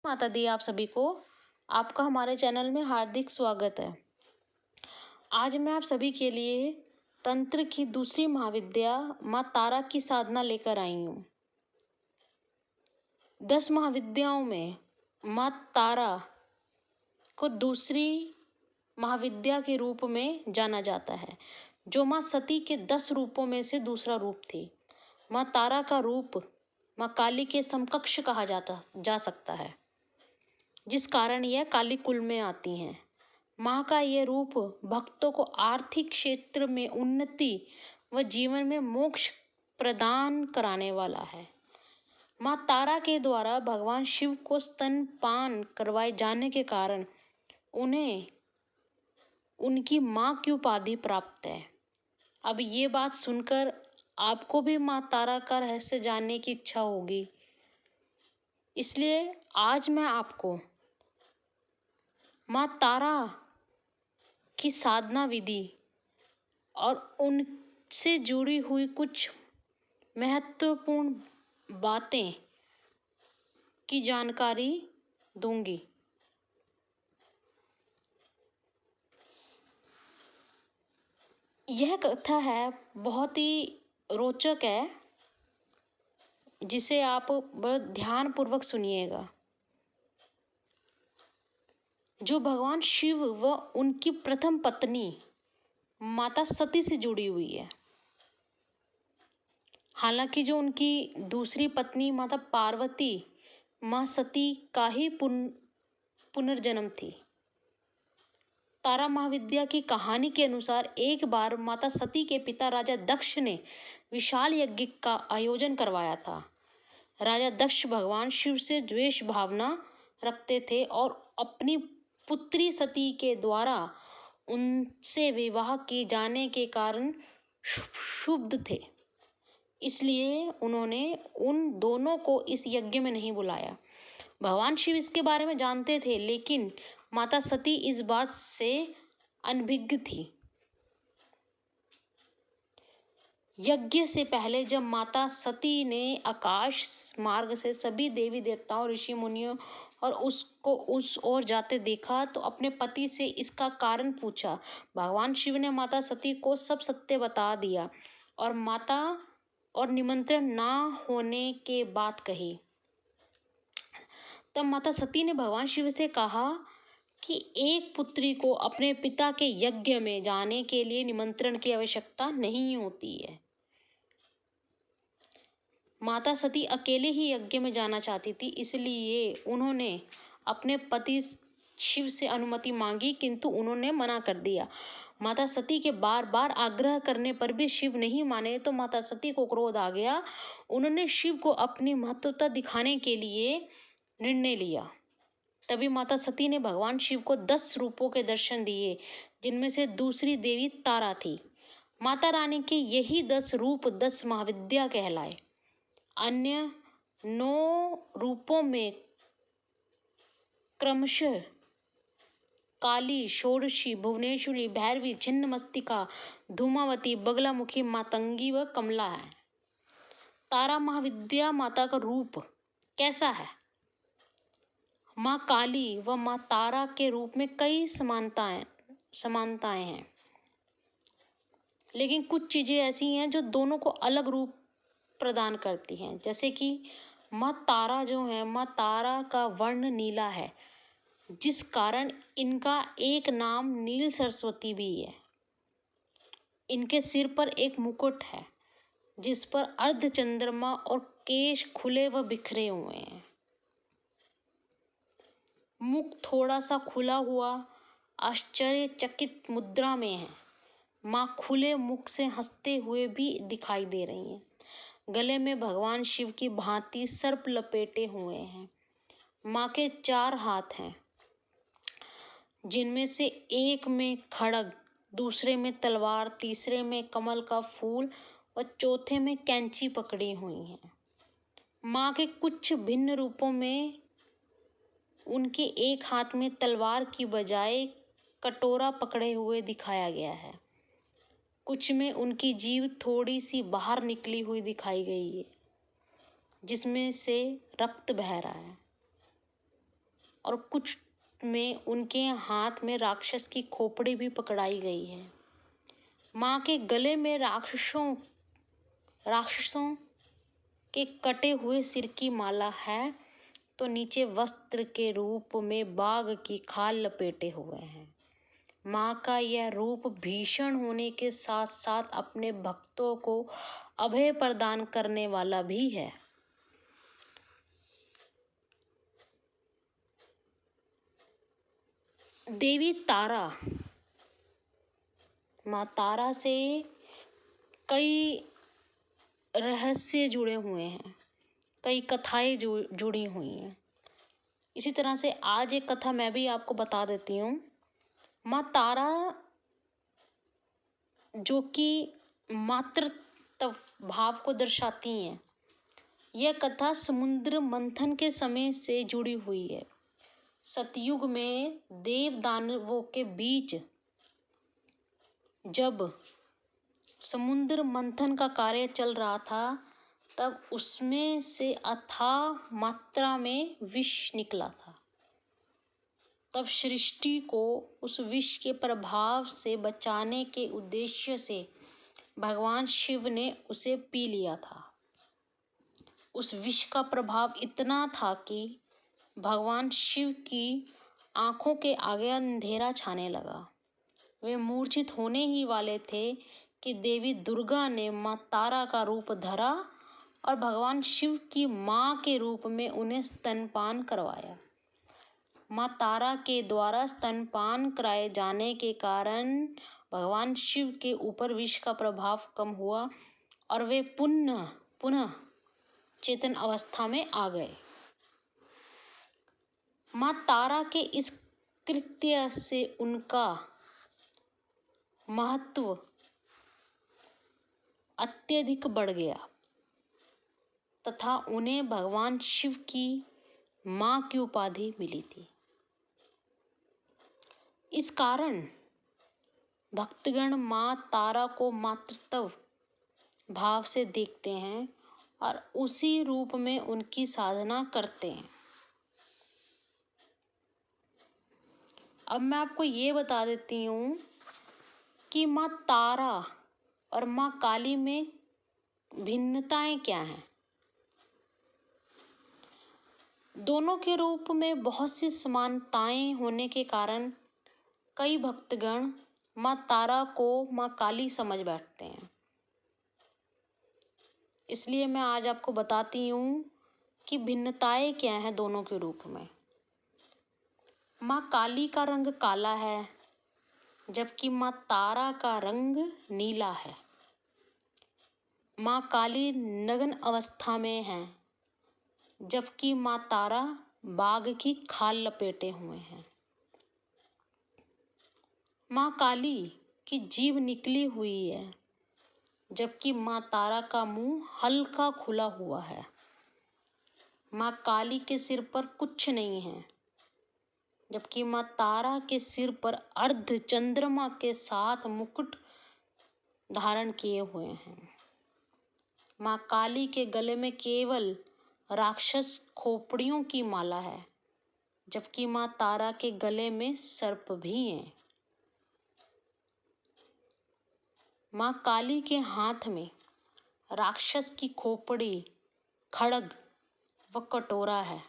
माता दी आप सभी को। आपका हमारे चैनल में हार्दिक स्वागत है। आज मैं आप सभी के लिए तंत्र की दूसरी महाविद्या माँ तारा की साधना लेकर आई हूँ। 10 महाविद्याओं में माँ तारा को दूसरी महाविद्या के रूप में जाना जाता है, जो माँ सती के 10 रूपों में से दूसरा रूप थी। माँ तारा का रूप माँ काली के समकक्ष कहा जा सकता है, जिस कारण यह काली कुल में आती हैं। माँ का यह रूप भक्तों को आर्थिक क्षेत्र में उन्नति व जीवन में मोक्ष प्रदान कराने वाला है। माँ तारा के द्वारा भगवान शिव को स्तनपान करवाए जाने के कारण उन्हें उनकी माँ की उपाधि प्राप्त है। अब ये बात सुनकर आपको भी माँ तारा का रहस्य जानने की इच्छा होगी, इसलिए आज मैं आपको माँ तारा की साधना विधि और उनसे जुड़ी हुई कुछ महत्वपूर्ण बातें की जानकारी दूंगी। यह कथा है बहुत ही रोचक है, जिसे आप बड़े ध्यानपूर्वक सुनिएगा। जो भगवान शिव व उनकी प्रथम पत्नी माता सती से जुड़ी हुई है। हालांकि जो उनकी दूसरी पत्नी माता पार्वती माँ सती का ही पुनर्जन्म थी। तारा महाविद्या की कहानी के अनुसार एक बार माता सती के पिता राजा दक्ष ने विशाल यज्ञ का आयोजन करवाया था। राजा दक्ष भगवान शिव से द्वेष भावना रखते थे और अपनी पुत्री सती के द्वारा उनसे विवाह किए जाने के कारण क्षुब्ध थे। इसलिए उन्होंने उन दोनों को इस यज्ञ में नहीं बुलाया। भगवान शिव इसके बारे में जानते थे, लेकिन माता सती इस बात से अनभिज्ञ थी। यज्ञ से पहले जब माता सती ने आकाश मार्ग से सभी देवी देवताओं, ऋषि मुनियों और उसको उस ओर जाते देखा तो अपने पति से इसका कारण पूछा। भगवान शिव ने माता सती को सब सत्य बता दिया और निमंत्रण ना होने के बात कही। तब माता सती ने भगवान शिव से कहा कि एक पुत्री को अपने पिता के यज्ञ में जाने के लिए निमंत्रण की आवश्यकता नहीं होती है। माता सती अकेले ही यज्ञ में जाना चाहती थी, इसलिए उन्होंने अपने पति शिव से अनुमति मांगी, किंतु उन्होंने मना कर दिया। माता सती के बार बार आग्रह करने पर भी शिव नहीं माने तो माता सती को क्रोध आ गया। उन्होंने शिव को अपनी महत्वता दिखाने के लिए निर्णय लिया। तभी माता सती ने भगवान शिव को 10 रूपों के दर्शन दिए, जिनमें से दूसरी देवी तारा थी। माता रानी के यही 10 रूप 10 महाविद्या कहलाए। अन्य 9 रूपों में क्रमशः काली, षोडशी, भुवनेश्वरी, भैरवी, छिन्नमस्तिका, धूमावती, बगलामुखी, मातंगी व कमला है। तारा महाविद्या माता का रूप कैसा है? माँ काली व माँ तारा के रूप में कई समानताएं हैं, लेकिन कुछ चीजें ऐसी हैं जो दोनों को अलग रूप प्रदान करती हैं। जैसे कि माँ तारा जो है, माँ तारा का वर्ण नीला है, जिस कारण इनका एक नाम नील सरस्वती भी है। इनके सिर पर एक मुकुट है, जिस पर अर्ध चंद्रमा और केश खुले व बिखरे हुए हैं। मुख थोड़ा सा खुला हुआ आश्चर्यचकित मुद्रा में है। माँ खुले मुख से हंसते हुए भी दिखाई दे रही हैं। गले में भगवान शिव की भांति सर्प लपेटे हुए हैं। माँ के 4 हाथ हैं, जिनमें से एक में खड्ग, दूसरे में तलवार, तीसरे में कमल का फूल और चौथे में कैंची पकड़ी हुई है। माँ के कुछ भिन्न रूपों में उनके एक हाथ में तलवार की बजाय कटोरा पकड़े हुए दिखाया गया है। कुछ में उनकी जीभ थोड़ी सी बाहर निकली हुई दिखाई गई है, जिसमें से रक्त बह रहा है। और कुछ में उनके हाथ में राक्षस की खोपड़ी भी पकड़ाई गई है। माँ के गले में राक्षसों के कटे हुए सिर की माला है, तो नीचे वस्त्र के रूप में बाघ की खाल लपेटे हुए हैं। माँ का यह रूप भीषण होने के साथ साथ अपने भक्तों को अभय प्रदान करने वाला भी है। देवी तारा, माँ तारा से कई रहस्य जुड़े हुए हैं, कई कथाएं जुड़ी हुई हैं। इसी तरह से आज एक कथा मैं भी आपको बता देती हूँ। माँ तारा जो कि मातृत्व भाव को दर्शाती हैं, यह कथा समुद्र मंथन के समय से जुड़ी हुई है। सतयुग में देव दानवों के बीच जब समुद्र मंथन का कार्य चल रहा था, तब उसमें से अथाह मात्रा में विष निकला था। तब सृष्टि को उस विष के प्रभाव से बचाने के उद्देश्य से भगवान शिव ने उसे पी लिया था। उस विष का प्रभाव इतना था कि भगवान शिव की आंखों के आगे अंधेरा छाने लगा। वे मूर्छित होने ही वाले थे कि देवी दुर्गा ने माँ तारा का रूप धरा और भगवान शिव की माँ के रूप में उन्हें स्तनपान करवाया। माँ तारा के द्वारा स्तनपान कराए जाने के कारण भगवान शिव के ऊपर विष का प्रभाव कम हुआ और वे पुनः चेतन अवस्था में आ गए। माँ तारा के इस कृत्य से उनका महत्व अत्यधिक बढ़ गया तथा उन्हें भगवान शिव की माँ की उपाधि मिली थी। इस कारण भक्तगण माँ तारा को मातृत्व भाव से देखते हैं और उसी रूप में उनकी साधना करते हैं। अब मैं आपको ये बता देती हूँ कि माँ तारा और माँ काली में भिन्नताएं क्या हैं। दोनों के रूप में बहुत सी समानताएं होने के कारण कई भक्तगण माँ तारा को माँ काली समझ बैठते हैं। इसलिए मैं आज आपको बताती हूँ कि भिन्नताएं क्या हैं दोनों के रूप में। माँ काली का रंग काला है, जबकि माँ तारा का रंग नीला है। माँ काली नग्न अवस्था में है, जबकि माँ तारा बाघ की खाल लपेटे हुए हैं। माँ काली की जीभ निकली हुई है, जबकि माँ तारा का मुंह हल्का खुला हुआ है। माँ काली के सिर पर कुछ नहीं है, जबकि माँ तारा के सिर पर अर्ध चंद्रमा के साथ मुकुट धारण किए हुए हैं। माँ काली के गले में केवल राक्षस खोपड़ियों की माला है, जबकि माँ तारा के गले में सर्प भी हैं। माँ काली के हाथ में राक्षस की खोपड़ी, खड्ग व कटोरा है,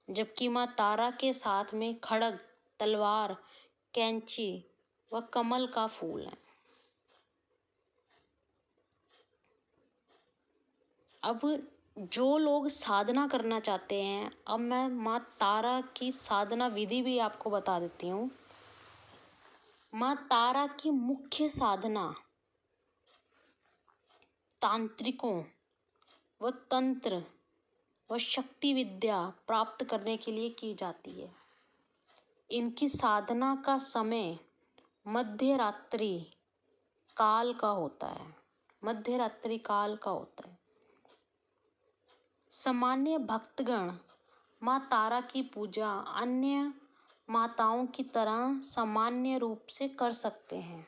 जबकि माँ तारा के साथ में खड्ग, तलवार, कैंची व कमल का फूल है। अब जो लोग साधना करना चाहते हैं, अब मैं माँ तारा की साधना विधि भी आपको बता देती हूँ। माँ तारा की मुख्य साधना तांत्रिकों व तंत्र व शक्ति विद्या प्राप्त करने के लिए की जाती है। इनकी साधना का समय मध्य रात्रि काल का होता है। सामान्य भक्तगण माँ तारा की पूजा अन्य माताओं की तरह सामान्य रूप से कर सकते हैं।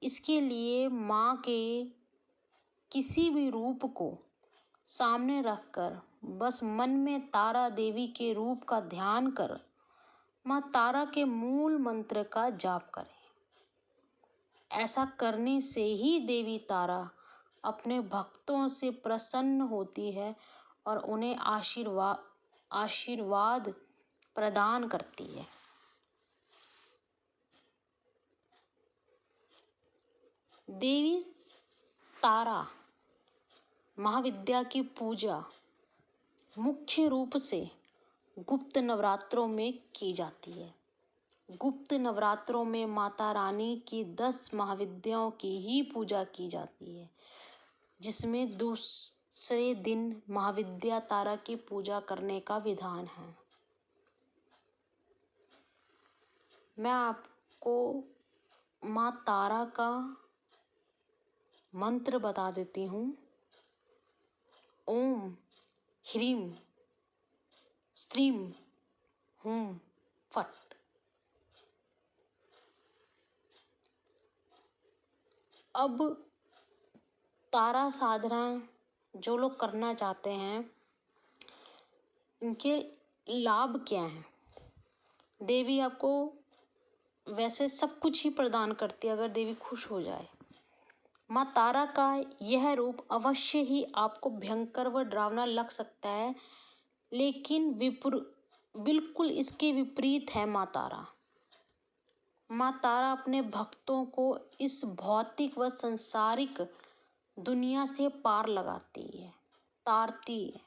इसके लिए माँ के किसी भी रूप को सामने रखकर बस मन में तारा देवी के रूप का ध्यान कर माँ तारा के मूल मंत्र का जाप करें। ऐसा करने से ही देवी तारा अपने भक्तों से प्रसन्न होती है और उन्हें आशीर्वाद प्रदान करती है। देवी तारा महाविद्या की पूजा मुख्य रूप से गुप्त नवरात्रों में की जाती है। गुप्त नवरात्रों में माता रानी की 10 महाविद्याओं की ही पूजा की जाती है, जिसमें दूसरे दिन महाविद्या तारा की पूजा करने का विधान है। मैं आपको माँ तारा का मंत्र बता देती हूँ। ओम ह्रीम स्त्रीम हूं फट। अब तारा साधना जो लोग करना चाहते हैं, इनके लाभ क्या हैं? देवी आपको वैसे सब कुछ ही प्रदान करती है अगर देवी खुश हो जाए। माँ तारा का यह रूप अवश्य ही आपको भयंकर व डरावना लग सकता है, लेकिन बिल्कुल इसके विपरीत है माँ तारा। माँ तारा अपने भक्तों को इस भौतिक व संसारिक दुनिया से पार लगाती है, तारती है,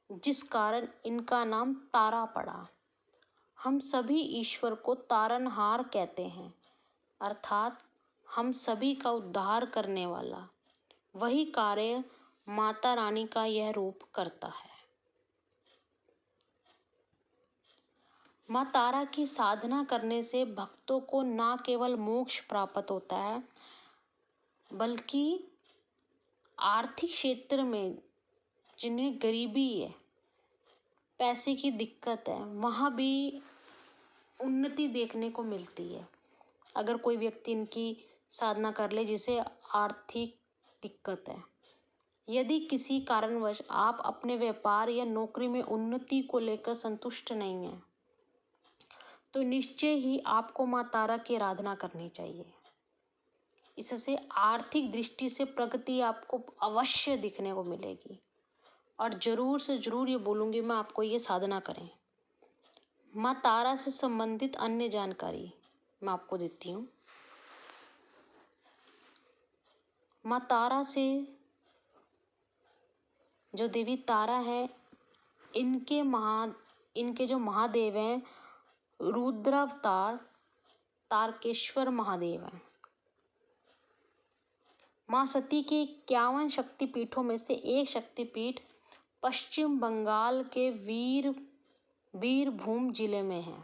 जिस कारण इनका नाम तारा पड़ा। हम सभी ईश्वर को तारनहार कहते हैं, अर्थात हम सभी का उद्धार करने वाला। वही कार्य माता रानी का यह रूप करता है। माँ तारा की साधना करने से भक्तों को न केवल मोक्ष प्राप्त होता है, बल्कि आर्थिक क्षेत्र में जिन्हें गरीबी है, पैसे की दिक्कत है, वहाँ भी उन्नति देखने को मिलती है। अगर कोई व्यक्ति इनकी साधना कर ले जिसे आर्थिक दिक्कत है, यदि किसी कारणवश आप अपने व्यापार या नौकरी में उन्नति को लेकर संतुष्ट नहीं हैं, तो निश्चय ही आपको माँ तारा की आराधना करनी चाहिए। इससे आर्थिक दृष्टि से प्रगति आपको अवश्य दिखने को मिलेगी। और ज़रूर से ज़रूर ये बोलूँगी मैं आपको, ये साधना करें। माँ तारा से संबंधित अन्य जानकारी मैं आपको देती हूँ। माँ तारा से जो देवी तारा है, इनके जो महादेव हैं, रुद्रावतार तारकेश्वर महादेव हैं। माँ सती के 51 शक्तिपीठों में से एक शक्तिपीठ पश्चिम बंगाल के बीरभूम जिले में है,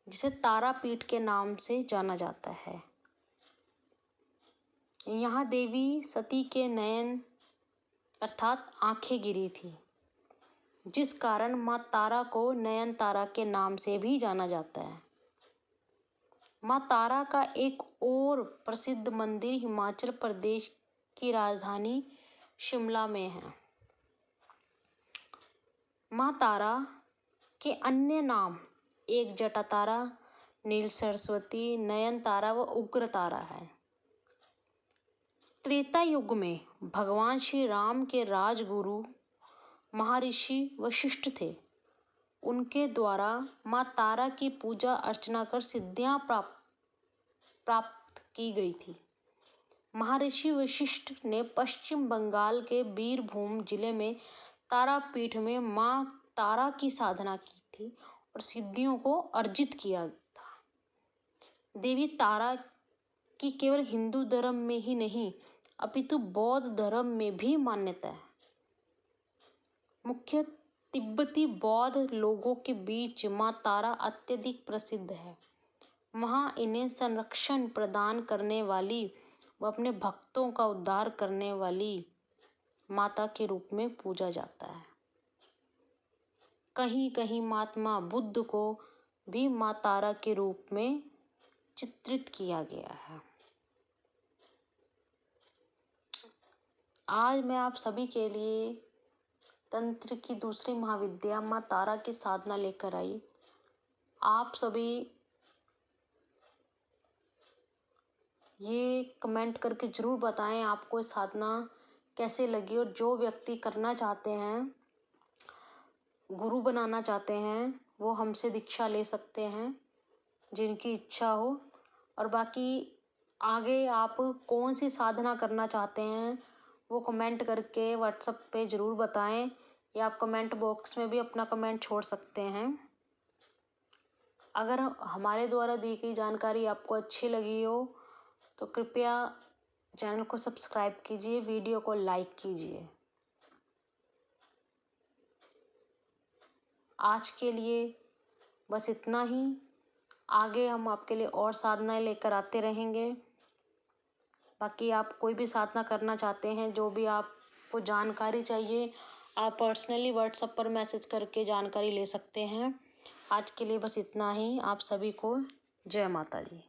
जिसे तारापीठ के नाम से जाना जाता है। यहाँ देवी सती के नयन अर्थात आंखें गिरी थी, जिस कारण माँ तारा को नयन तारा के नाम से भी जाना जाता है। माँ तारा का एक और प्रसिद्ध मंदिर हिमाचल प्रदेश की राजधानी शिमला में है। माँ तारा के अन्य नाम एक जटा तारा, नील सरस्वती, नयन तारा व उग्र तारा है। त्रेता युग में भगवान श्री राम के राजगुरु महर्षि वशिष्ठ थे। उनके द्वारा माँ तारा की पूजा अर्चना कर सिद्धियां प्राप्त की गई थी। महर्षि वशिष्ठ ने पश्चिम बंगाल के बीरभूम जिले में तारापीठ में माँ तारा की साधना की थी और सिद्धियों को अर्जित किया था। देवी तारा की केवल हिंदू धर्म में ही नहीं, अपितु बौद्ध धर्म में भी मान्यता है। मुख्य तिब्बती बौद्ध लोगों के बीच माँ तारा अत्यधिक प्रसिद्ध है। वहाँ इन्हें संरक्षण प्रदान करने वाली व अपने भक्तों का उद्धार करने वाली माता के रूप में पूजा जाता है। कहीं कहीं महात्मा बुद्ध को भी माँ तारा के रूप में चित्रित किया गया है। आज मैं आप सभी के लिए तंत्र की दूसरी महाविद्या माँ तारा की साधना लेकर आई। आप सभी ये कमेंट करके ज़रूर बताएं आपको ये साधना कैसे लगी, और जो व्यक्ति करना चाहते हैं, गुरु बनाना चाहते हैं, वो हमसे दीक्षा ले सकते हैं, जिनकी इच्छा हो। और बाकी आगे आप कौन सी साधना करना चाहते हैं वो कमेंट करके व्हाट्सएप पे ज़रूर बताएं, या आप कमेंट बॉक्स में भी अपना कमेंट छोड़ सकते हैं। अगर हमारे द्वारा दी गई जानकारी आपको अच्छी लगी हो तो कृपया चैनल को सब्सक्राइब कीजिए, वीडियो को लाइक कीजिए। आज के लिए बस इतना ही। आगे हम आपके लिए और साधनाएं लेकर आते रहेंगे। बाकी आप कोई भी साधना करना चाहते हैं, जो भी आपको जानकारी चाहिए, आप पर्सनली व्हाट्सएप पर मैसेज करके जानकारी ले सकते हैं। आज के लिए बस इतना ही। आप सभी को जय माता दी।